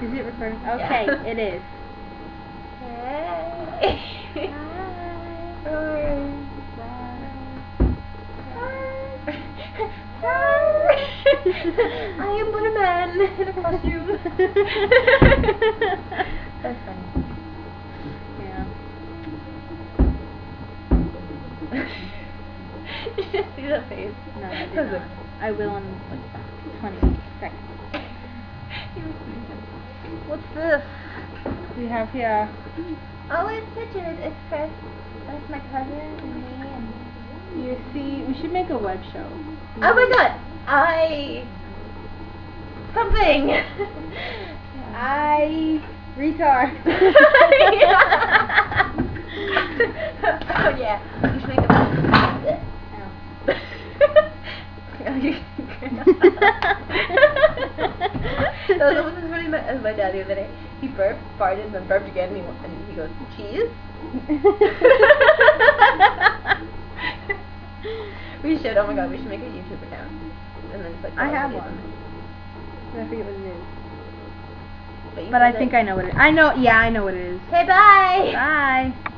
Is it recording? Okay, Yeah. it is. Hey. I am Butterman in a costume. That's funny. Yeah. You just see that face. No, I did was not. like, I will in like 20 seconds. you were sleeping. What's this? We have here. Oh, it's pictures. It's Chris. That's my cousin and me and. You see, we should make a web show. Oh my god! Something! Retard. Oh yeah. You should make a. That was almost as funny as my dad the other day. He burped, farted, and then burped again, and he goes, cheese? We should, oh my god, we should make a YouTube account. And then just like, I have videos one. on it. I forget what it is. But But I think I know what it is. I know what it is. Okay, bye! Bye.